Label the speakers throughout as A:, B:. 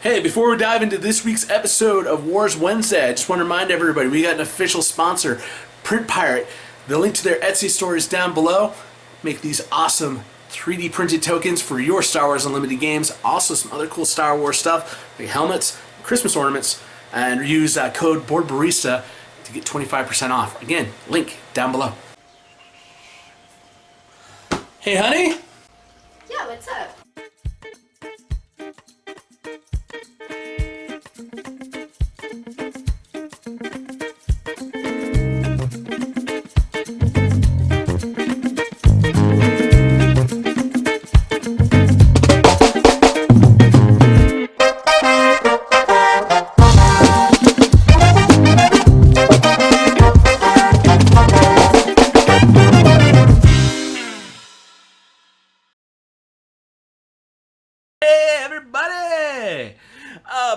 A: Hey, before we dive into this week's episode of Wars Wednesday, I just want to remind everybody we got an official sponsor, Print Pirate. The link to their Etsy store is down below. Make these awesome 3D printed tokens for your Star Wars Unlimited games. Also, some other cool Star Wars stuff, like helmets, Christmas ornaments, and use code BoardBarista to get 25% off. Again, link down below. Hey, honey.
B: Yeah, what's up?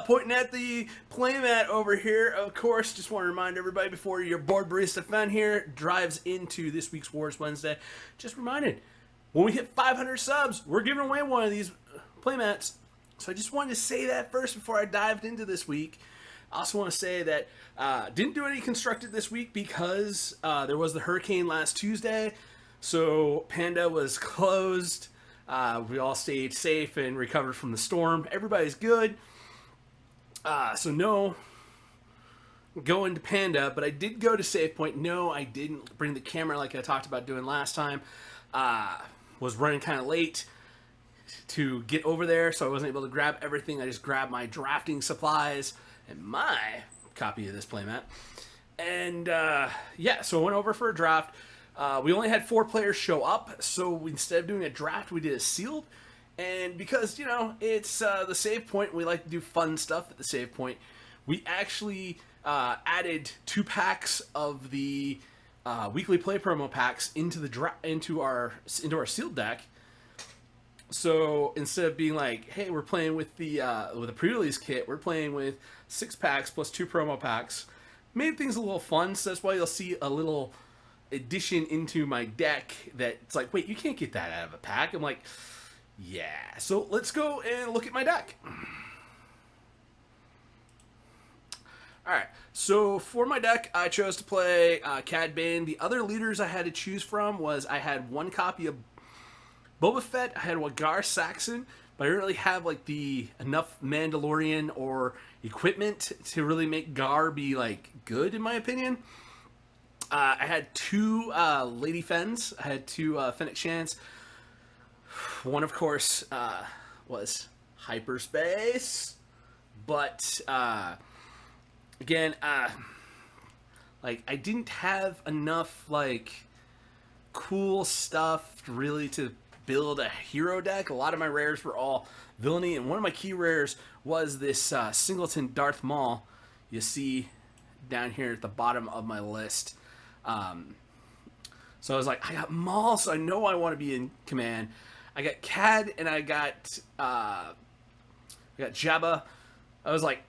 A: Pointing at the playmat over here, of course. Just want to remind everybody before your board barista fan here drives into this week's Wars Wednesday. Just reminded, when we hit 500 subs, we're giving away one of these playmats. So I just wanted to say that first before I dived into this week. I also want to say that didn't do any constructed this week because there was the hurricane last Tuesday. So Panda was closed. We all stayed safe and recovered from the storm. Everybody's good. So no going to Panda, but I did go to Save Point. No, I didn't bring the camera like I talked about doing last time. Was running kind of late to get over there, so I wasn't able to grab everything. I just grabbed my drafting supplies and my copy of this playmat. And yeah, so I went over for a draft. We only had 4 players show up, so instead of doing a draft, we did a sealed. And because, you know, it's the save point, we like to do fun stuff at the save point, we actually added 2 packs of the weekly play promo packs into the into our sealed deck. So instead of being like, hey, we're playing with a pre-release kit, we're playing with 6 packs plus 2 promo packs. Made things a little fun, so that's why you'll see a little addition into my deck that it's like, wait, you can't get that out of a pack. I'm like, yeah, so let's go and look at my deck. Alright, so for my deck, I chose to play Cad Bane. The other leaders I had to choose from was I had 1 copy of Boba Fett, I had Wagar Saxon, but I didn't really have like the enough Mandalorian or equipment to really make Gar be like good in my opinion. I had 2 Lady Fens, I had 2 Fennec Shants. One, of course, was hyperspace, but again, like I didn't have enough like cool stuff really to build a hero deck. A lot of my rares were all villainy, and one of my key rares was this Singleton Darth Maul. You see down here at the bottom of my list. So I was like, I got Maul, so I know I want to be in command. I got Cad and I got Jabba. I was like,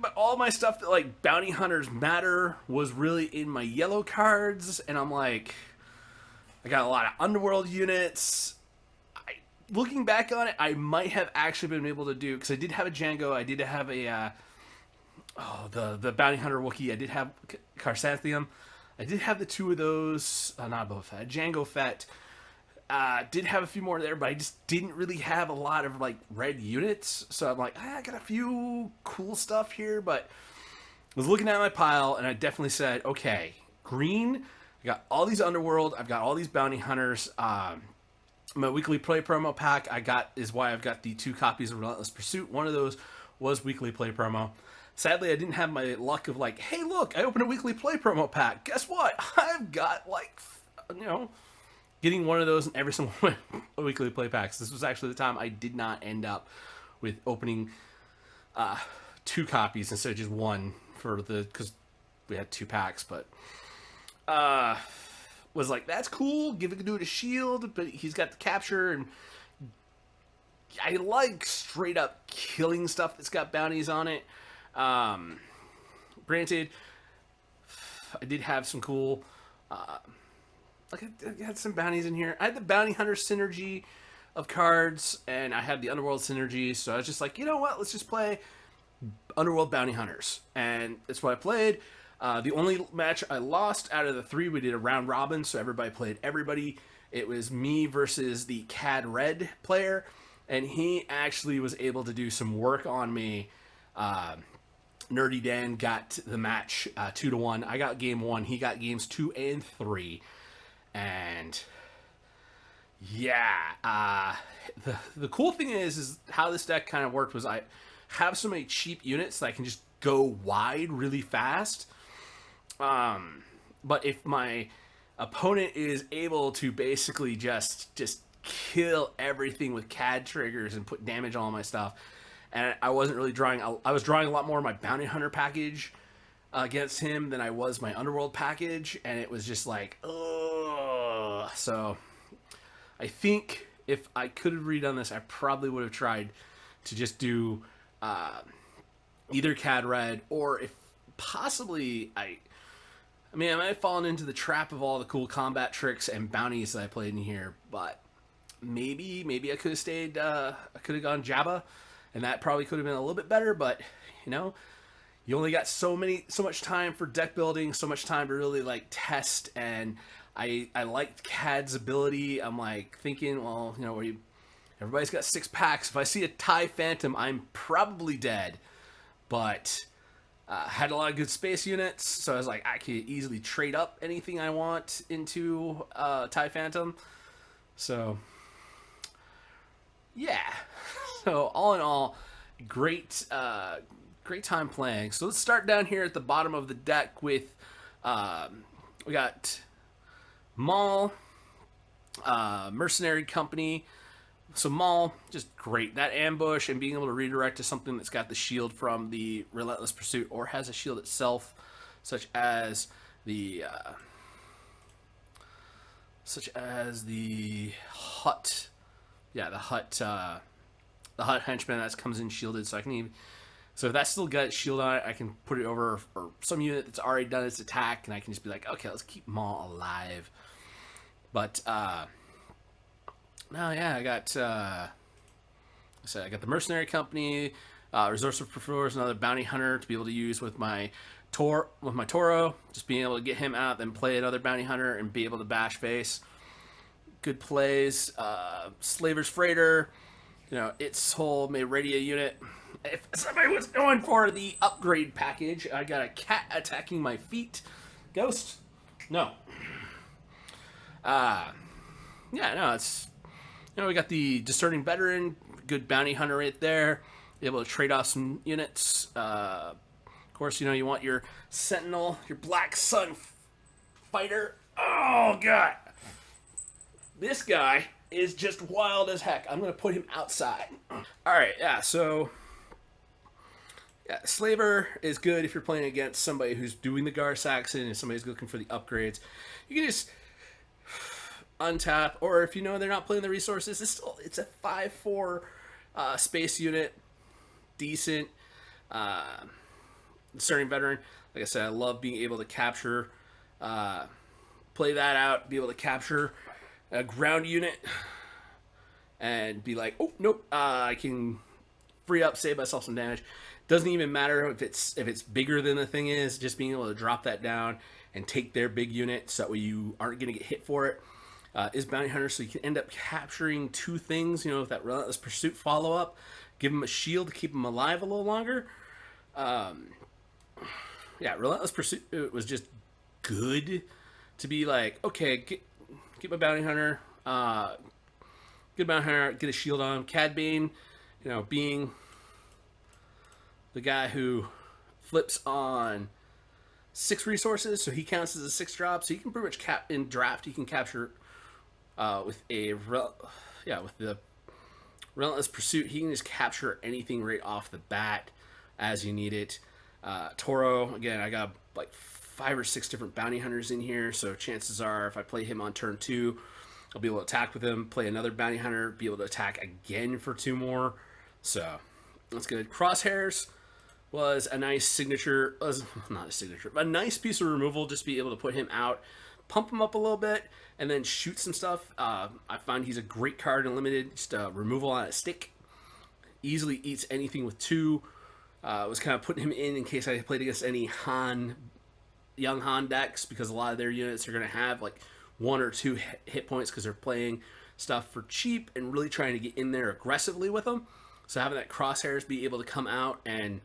A: but all my stuff that like bounty hunters matter was really in my yellow cards, and I'm like, I got a lot of underworld units. Looking back on it, I might have actually been able to do, because I did have a Django, I did have a the bounty hunter Wookiee, I did have Carsanthium, I did have the 2 of those, not Boba Fett, Django Fett. Did have a few more there, but I just didn't really have a lot of like red units. So I'm like, I got a few cool stuff here, but I was looking at my pile and I definitely said, okay, green. I got all these underworld. I've got all these bounty hunters. My weekly play promo pack is why I've got the 2 copies of Relentless Pursuit. One of those was weekly play promo. Sadly, I didn't have my luck of like, hey, look, I opened a weekly play promo pack. Guess what? I've got like, you know, getting one of those in every single weekly play packs. This was actually the time I did not end up with opening 2 copies instead of just 1 because we had 2 packs. But was like, that's cool. Give it to shield, but he's got the capture, and I like straight up killing stuff that's got bounties on it. Granted, I did have some cool like I had some bounties in here. I had the bounty hunter synergy of cards, and I had the Underworld synergy, so I was just like, you know what, let's just play Underworld Bounty Hunters, and that's what I played. The only match I lost out of the 3, we did a round robin, so everybody played everybody. It was me versus the Cad Red player, and he actually was able to do some work on me. Nerdy Dan got the match 2-1. I got game 1. He got games 2 and 3. And yeah, the cool thing is how this deck kind of worked was I have so many cheap units that I can just go wide really fast. But if my opponent is able to basically just kill everything with CAD triggers and put damage on all my stuff, and I wasn't really drawing. I was drawing a lot more of my Bounty Hunter package against him than I was my Underworld package, and it was just like, ugh. So I think if I could have redone this, I probably would have tried to just do either Cad Red, or if possibly I mean, I might have fallen into the trap of all the cool combat tricks and bounties that I played in here, but maybe I could have stayed. I could have gone Jabba, and that probably could have been a little bit better. But you know, you only got so much time for deck building, so much time to really like test. And I liked Cad's ability. I'm like thinking, well, you know, everybody's got 6 packs. If I see a TIE Phantom, I'm probably dead. But had a lot of good space units, so I was like, I could easily trade up anything I want into TIE Phantom. So, yeah. So, all in all, great time playing. So, let's start down here at the bottom of the deck with, we got Maul, Mercenary Company. So Maul, just great. That ambush and being able to redirect to something that's got the shield from the Relentless Pursuit or has a shield itself, such as the Hut. Yeah, the Hut henchman that comes in shielded. So I can even, so if that's still got shield on it, I can put it over for some unit that's already done its attack, and I can just be like, okay, let's keep Maul alive. But no, yeah, I got the Mercenary Company, Resource Preferers, another Bounty Hunter to be able to use with my Toro, just being able to get him out, then play another Bounty Hunter and be able to bash face. Good plays. Slaver's Freighter, you know, its whole Meradia unit. If somebody was going for the upgrade package, I got a cat attacking my feet. Ghost? No. Yeah, no, it's, you know, we got the Discerning Veteran, good Bounty Hunter right there, able to trade off some units. Of course, you know, you want your Sentinel, your Black Sun Fighter. Oh, God. This guy is just wild as heck. I'm going to put him outside. All right, yeah, so yeah, Slaver is good if you're playing against somebody who's doing the Gar Saxon and somebody's looking for the upgrades. You can just untap, or if you know they're not playing the resources, it's a 5/4 space unit, decent. Starting Veteran, like I said, I love being able to capture, play that out, be able to capture a ground unit, and be like, oh nope, I can free up, save myself some damage. Doesn't even matter if it's bigger than the thing is, just being able to drop that down and take their big unit, so that way you aren't going to get hit for it. Is Bounty Hunter, so you can end up capturing 2 things, you know, with that Relentless Pursuit follow-up. Give them a shield to keep them alive a little longer. Yeah, Relentless Pursuit was just good to be like, okay, get my Bounty Hunter, get Bounty Hunter, get a shield on him. Cad Bane, you know, being the guy who flips on 6 resources, so he counts as a 6 drop, so you can pretty much in draft, you can capture with the Relentless Pursuit, he can just capture anything right off the bat as you need it. Toro, again, I got like 5 or 6 different Bounty Hunters in here, so chances are if I play him on turn 2, I'll be able to attack with him, play another Bounty Hunter, be able to attack again for 2 more. So that's good. Crosshairs was a nice signature, not a signature, but a nice piece of removal, just be able to put him out, pump him up a little bit and then shoot some stuff. I find he's a great card in limited. Just removal on a stick. Easily eats anything with 2. Was kind of putting him in case I played against any young Han decks, because a lot of their units are going to have like 1 or 2 hit points because they're playing stuff for cheap and really trying to get in there aggressively with them. So having that crosshairs be able to come out and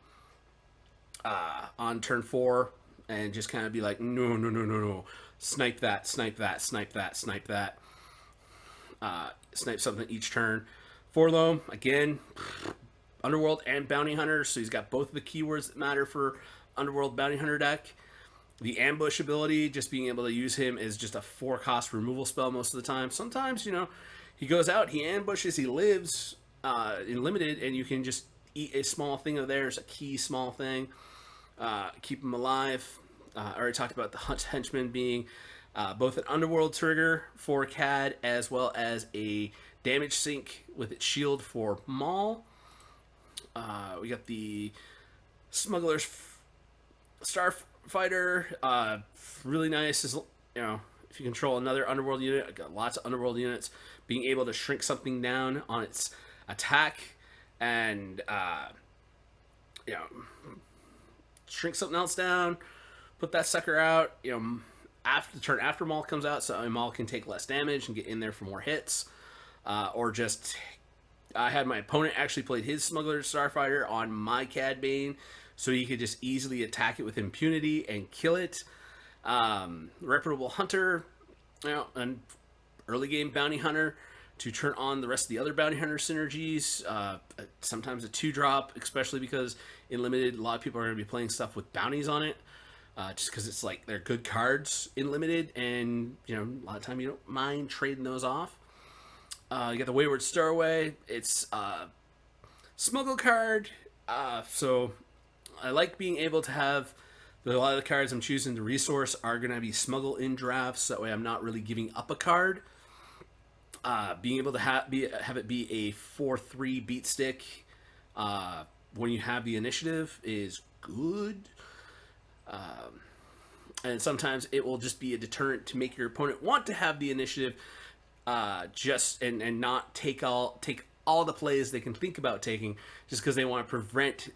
A: on turn 4 and just kind of be like, no, snipe that, snipe something each turn. Forlome, again, Underworld and Bounty Hunter, so he's got both of the keywords that matter for Underworld Bounty Hunter deck. The ambush ability, just being able to use him is just a 4-cost removal spell most of the time. Sometimes, he goes out, he ambushes, he lives in limited, and you can just eat a small thing of theirs, a key small thing, keep him alive. I already talked about the Henchman being both an Underworld trigger for Cad as well as a damage sink with its shield for Maul. We got the Smuggler's Starfighter. Really nice is, if you control another Underworld unit, I've got lots of Underworld units, being able to shrink something down on its attack and shrink something else down, put that sucker out. After the turn after Maul comes out, so Maul can take less damage and get in there for more hits. Or just, I had my opponent actually played his Smuggler Starfighter on my Cad Bane, so he could just easily attack it with impunity and kill it. Reputable Hunter, an early game Bounty Hunter to turn on the rest of the other Bounty Hunter synergies. Sometimes a 2-drop, especially because in limited, a lot of people are going to be playing stuff with bounties on it. Just because it's like they're good cards in limited, and a lot of time you don't mind trading those off. You got the Wayward Starway. It's a smuggle card, so I like being able to have a lot of the cards I'm choosing to resource are going to be smuggle in drafts, so that way I'm not really giving up a card. Being able to have it be a 4/3 beat stick when you have the initiative is good. And sometimes it will just be a deterrent to make your opponent want to have the initiative, and not take all the plays they can think about taking, just because they want to prevent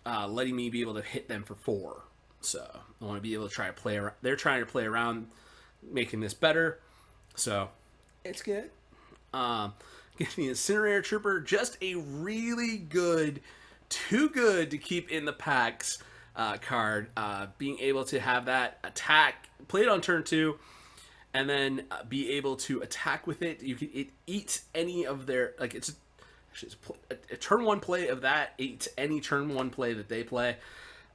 A: letting me be able to hit them for 4. So I want to be able to try to play around. They're trying to play around making this better, so it's good. Get the Incinerator Trooper, just a really good, too good to keep in the packs card. Being able to have that attack played on turn 2, and then be able to attack with it. It eats any of their, like, it's a turn 1 play of that, eats any turn 1 play that they play,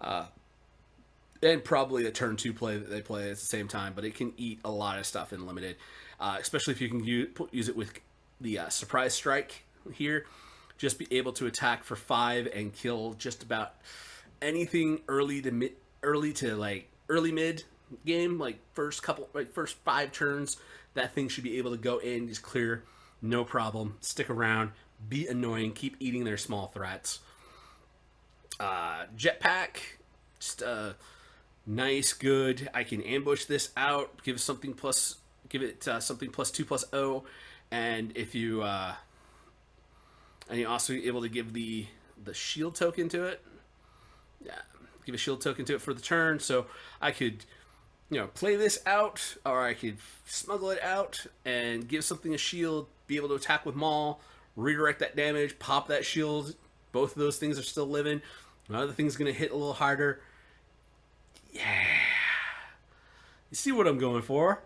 A: and probably a turn 2 play that they play at the same time. But it can eat a lot of stuff in limited, especially if you can use it with the Surprise Strike here. Just be able to attack for 5 and kill just about anything early mid game, like first 5 turns. That thing should be able to go in, just clear, no problem. Stick around, be annoying, keep eating their small threats. Jetpack, just nice, good. I can ambush this out, give it something plus 2/+0, and if you and you're also able to give the shield token to it. Yeah, give a shield token to it for the turn, so I could, play this out, or I could smuggle it out and give something a shield, be able to attack with Maul, redirect that damage, pop that shield. Both of those things are still living. Another thing's going to hit a little harder. Yeah. You see what I'm going for.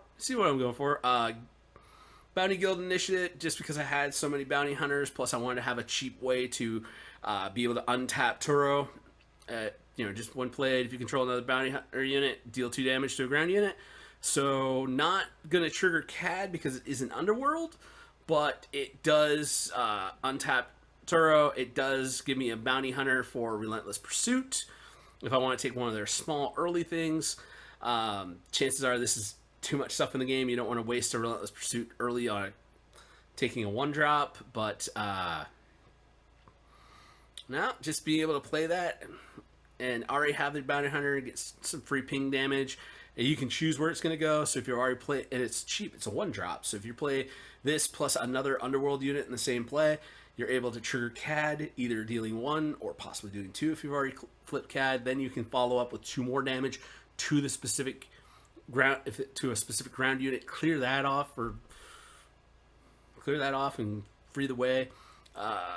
A: Bounty Guild Initiative, just because I had so many bounty hunters, plus I wanted to have a cheap way to be able to untap Turo. Just one play. If you control another bounty hunter unit, deal 2 damage to a ground unit. So not going to trigger Cad because it is an Underworld, but it does untap Turo. It does give me a bounty hunter for Relentless Pursuit. If I want to take one of their small early things, chances are this is too much stuff in the game. You don't want to waste a Relentless Pursuit early on taking a 1-drop, but now just being able to play that and already have the bounty hunter get some free ping damage and you can choose where it's going to go. So if you're already playing, and it's cheap, it's a 1-drop. So if you play this plus another Underworld unit in the same play, you're able to trigger Cad, either dealing 1 or possibly doing 2 if you've already flipped Cad. Then you can follow up with 2 more damage to the specific ground, to a specific ground unit. Clear that off and free the way.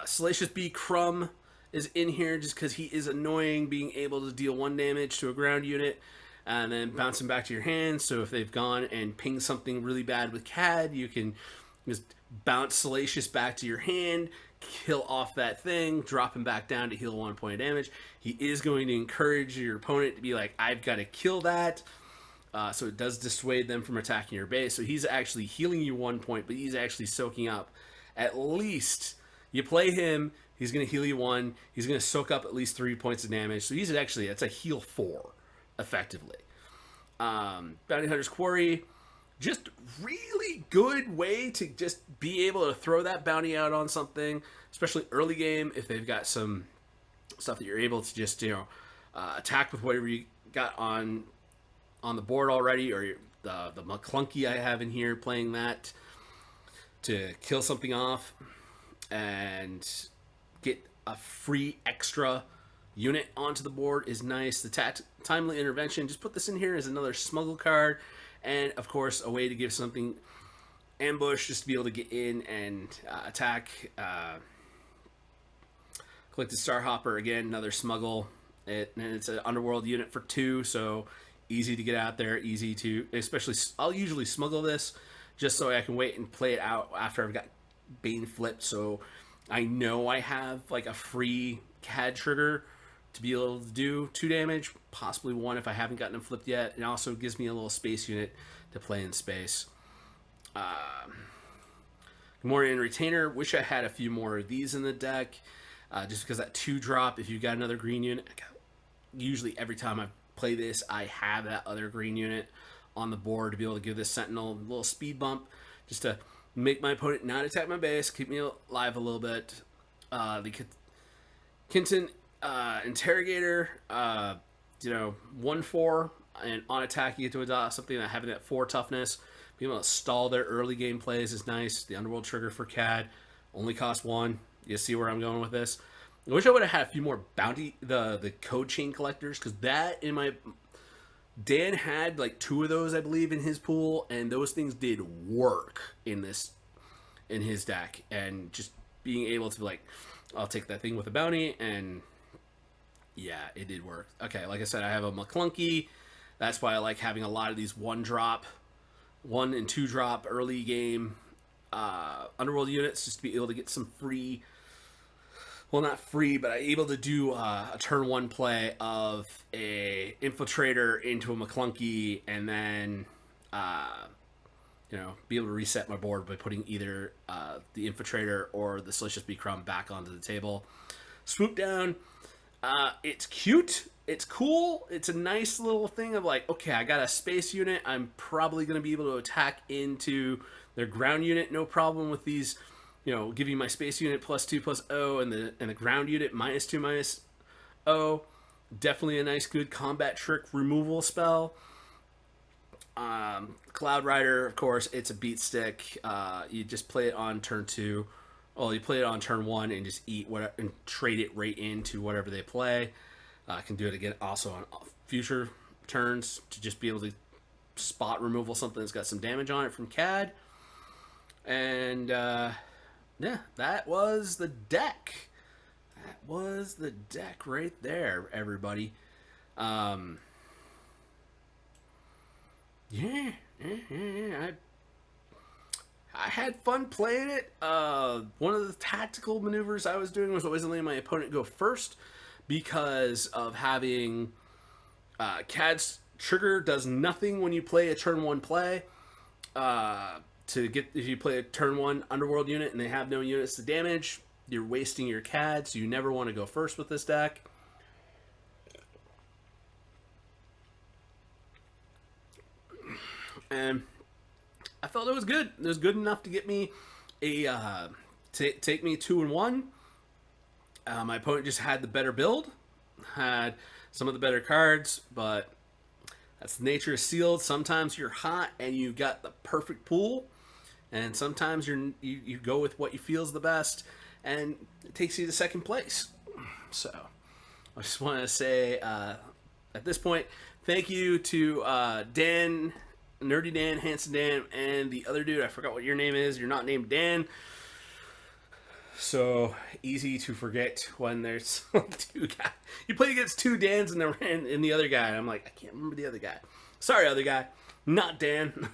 A: Salacious B. Crumb is in here just because he is annoying, being able to deal 1 damage to a ground unit and then bounce him back to your hand. So if they've gone and pinged something really bad with Cad, you can just bounce Salacious back to your hand, kill off that thing, drop him back down to heal 1 point of damage. He is going to encourage your opponent to be like, I've got to kill that. So it does dissuade them from attacking your base. So he's actually healing you 1 point, but he's actually soaking up at least, you play him, he's going to heal you 1. He's going to soak up at least 3 points of damage. So he's actually, that's a heal 4, effectively. Bounty Hunter's Quarry, just really good way to just be able to throw that bounty out on something, especially early game if they've got some stuff that you're able to just, attack with whatever you got on the board already, or the McClunky I have in here, playing that to kill something off and get a free extra unit onto the board is nice. The timely intervention, just put this in here as another smuggle card, and of course a way to give something ambush, just to be able to get in and attack. Collected Starhopper, again, another smuggle. And it's an Underworld unit for 2, so easy to get out there, easy to, especially, I'll usually smuggle this just so I can wait and play it out after I've got Bane flipped, so I know I have like a free Cad trigger to be able to do 2 damage, possibly 1 if I haven't gotten him flipped yet. It also gives me a little space unit to play in space. Gamorrean Retainer, wish I had a few more of these in the deck, just because that 2-drop, if you've got another green unit, usually every time I play this, I have that other green unit on the board to be able to give this Sentinel a little speed bump, just to make my opponent not attack my base, keep me alive a little bit. The Kinton Interrogator, 1/4, and on attack you get to adopt something that having that 4 toughness, being able to stall their early game plays is nice. The Underworld trigger for Cad only costs 1. You see where I'm going with this? I wish I would have had a few more bounty, the code chain collectors, because that in my, Dan had like 2 of those, I believe, in his pool, and those things did work in his deck. And just being able to be like, I'll take that thing with a bounty, and yeah, it did work. Okay, like I said, I have a McClunky. That's why I like having a lot of these 1-drop, 1 and 2-drop early game Underworld units, just to be able to get some free, well, not free, but I'm able to do a turn 1 play of a Infiltrator into a McClunky, and then be able to reset my board by putting either the Infiltrator or the Salacious B. Crumb back onto the table. Swoop down. It's cute. It's cool. It's a nice little thing of like, okay, I got a space unit. I'm probably going to be able to attack into their ground unit, no problem with these, giving my space unit +2/+0 and the ground unit -2/-0. Definitely a nice, good combat trick removal spell. Cloud Rider, of course, it's a beat stick. You just play it on turn 2. Well, you play it on turn 1 and just eat whatever and trade it right into whatever they play. Can do it again also on future turns to just be able to spot removal something that's got some damage on it from Cad. And yeah, that was the deck. That was the deck right there, everybody. Yeah. I had fun playing it. One of the tactical maneuvers I was doing was always letting my opponent go first, because of having Cad's trigger does nothing when you play a turn 1 play. If you play a turn 1 Underworld unit and they have no units to damage, you're wasting your Cad, so you never want to go first with this deck. And I felt it was good. It was good enough to get me take me 2-1. My opponent just had the better build, had some of the better cards, but That's the nature of sealed. Sometimes you're hot and you got the perfect pool, and sometimes you go with what you feel is the best, and it takes you to second place. So I just want to say at this point, thank you to Dan, Nerdy Dan, Handsome Dan, and the other dude. I forgot what your name is. You're not named Dan. So easy to forget when there's two guys. You play against two Dans and the other guy. And I'm like, I can't remember the other guy. Sorry, other guy. Not Dan.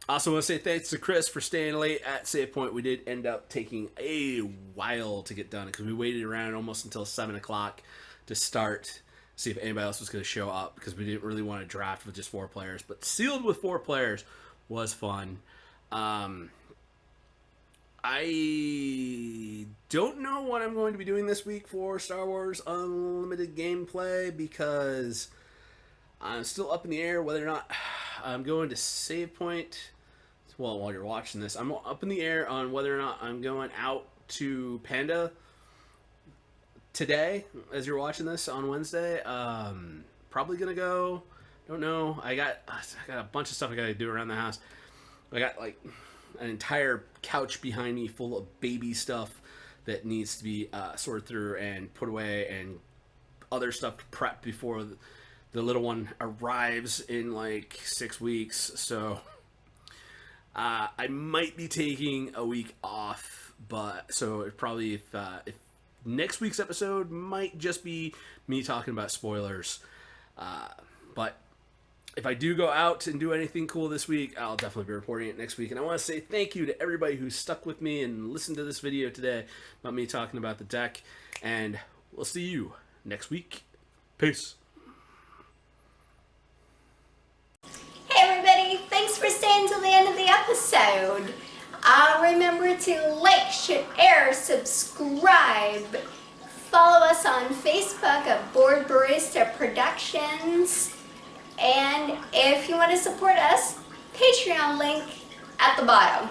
A: Also want to say thanks to Chris for staying late at Save Point. We did end up taking a while to get done because we waited around almost until 7 o'clock to start, see if anybody else was going to show up because we didn't really want to draft with just 4 players. But sealed with 4 players was fun. I don't know what I'm going to be doing this week for Star Wars Unlimited gameplay because I'm still up in the air whether or not I'm going to Save Point. Well, while you're watching this, I'm up in the air on whether or not I'm going out to Panda today as you're watching this on Wednesday. Probably going to go. Don't know. I got a bunch of stuff I got to do around the house. I got like an entire couch behind me full of baby stuff that needs to be sorted through and put away, and other stuff to prep before the little one arrives in like 6 weeks. So I might be taking a week off, but so it probably if next week's episode might just be me talking about spoilers, but if I do go out and do anything cool this week, I'll definitely be reporting it next week. And I want to say thank you to everybody who stuck with me and listened to this video today about me talking about the deck. And we'll see you next week. Peace.
B: Hey everybody, thanks for staying till the end of the episode. Remember to like, share, subscribe. Follow us on Facebook at Board Barista Productions. And if you want to support us, Patreon link at the bottom.